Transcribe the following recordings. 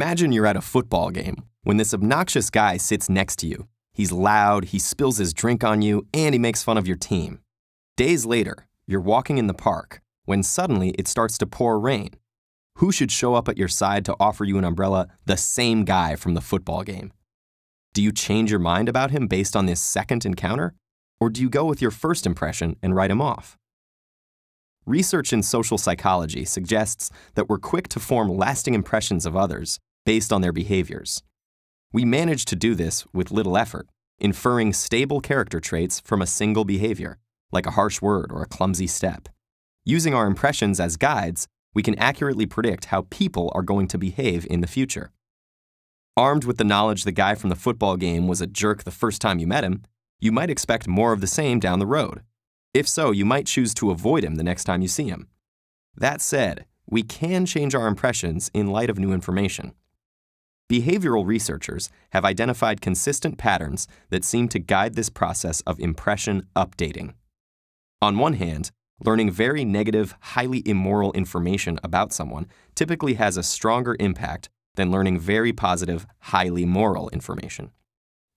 Imagine you're at a football game when this obnoxious guy sits next to you. He's loud, he spills his drink on you, and he makes fun of your team. Days later, you're walking in the park when suddenly it starts to pour rain. Who should show up at your side to offer you an umbrella? The same guy from the football game. Do you change your mind about him based on this second encounter? Or do you go with your first impression and write him off? Research in social psychology suggests that we're quick to form lasting impressions of others based on their behaviors. We manage to do this with little effort, inferring stable character traits from a single behavior, like a harsh word or a clumsy step. Using our impressions as guides, we can accurately predict how people are going to behave in the future. Armed with the knowledge the guy from the football game was a jerk the first time you met him, you might expect more of the same down the road. If so, you might choose to avoid him the next time you see him. That said, we can change our impressions in light of new information. Behavioral researchers have identified consistent patterns that seem to guide this process of impression updating. On one hand, learning very negative, highly immoral information about someone typically has a stronger impact than learning very positive, highly moral information.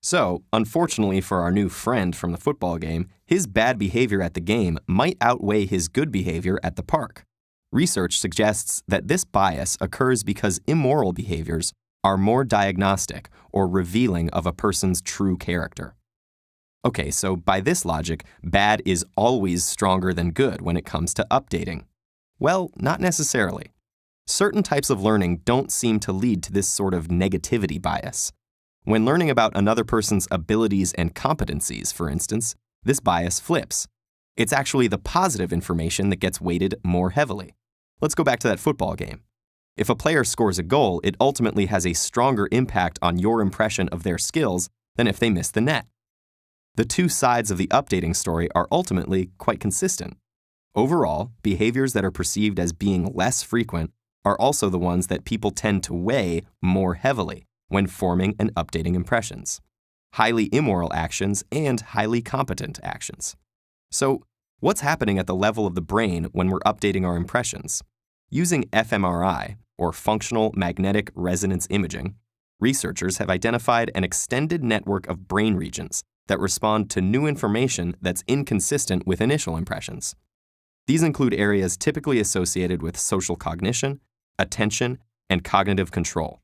So, unfortunately for our new friend from the football game, his bad behavior at the game might outweigh his good behavior at the park. Research suggests that this bias occurs because immoral behaviors are more diagnostic or revealing of a person's true character. Okay, so by this logic, bad is always stronger than good when it comes to updating. Well, not necessarily. Certain types of learning don't seem to lead to this sort of negativity bias. When learning about another person's abilities and competencies, for instance, this bias flips. It's actually the positive information that gets weighted more heavily. Let's go back to that football game. If a player scores a goal, it ultimately has a stronger impact on your impression of their skills than if they miss the net. The two sides of the updating story are ultimately quite consistent. Overall, behaviors that are perceived as being less frequent are also the ones that people tend to weigh more heavily when forming and updating impressions. Highly immoral actions and highly competent actions. So, what's happening at the level of the brain when we're updating our impressions? Using fMRI, or functional magnetic resonance imaging, researchers have identified an extended network of brain regions that respond to new information that's inconsistent with initial impressions. These include areas typically associated with social cognition, attention, and cognitive control.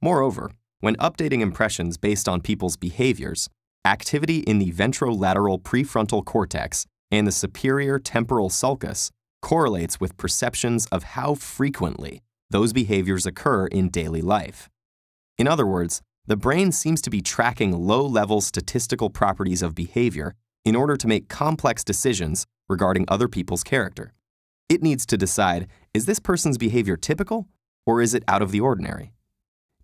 Moreover, when updating impressions based on people's behaviors, activity in the ventrolateral prefrontal cortex and the superior temporal sulcus correlates with perceptions of how frequently those behaviors occur in daily life. In other words, the brain seems to be tracking low-level statistical properties of behavior in order to make complex decisions regarding other people's character. It needs to decide, is this person's behavior typical, or is it out of the ordinary?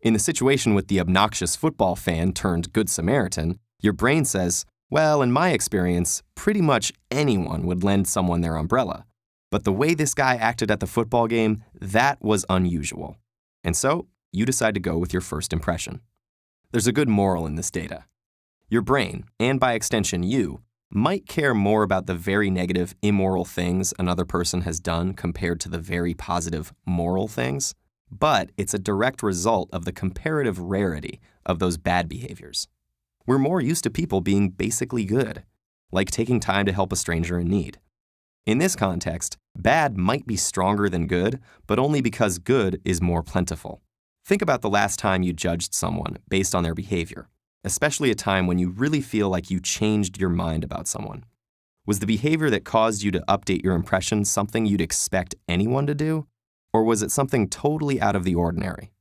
In the situation with the obnoxious football fan turned Good Samaritan, your brain says, well, in my experience, pretty much anyone would lend someone their umbrella. But the way this guy acted at the football game, that was unusual. And so, you decide to go with your first impression. There's a good moral in this data. Your brain, and by extension you, might care more about the very negative, immoral things another person has done compared to the very positive, moral things, but it's a direct result of the comparative rarity of those bad behaviors. We're more used to people being basically good, like taking time to help a stranger in need. In this context, bad might be stronger than good, but only because good is more plentiful. Think about the last time you judged someone based on their behavior, especially a time when you really feel like you changed your mind about someone. Was the behavior that caused you to update your impression something you'd expect anyone to do, or was it something totally out of the ordinary?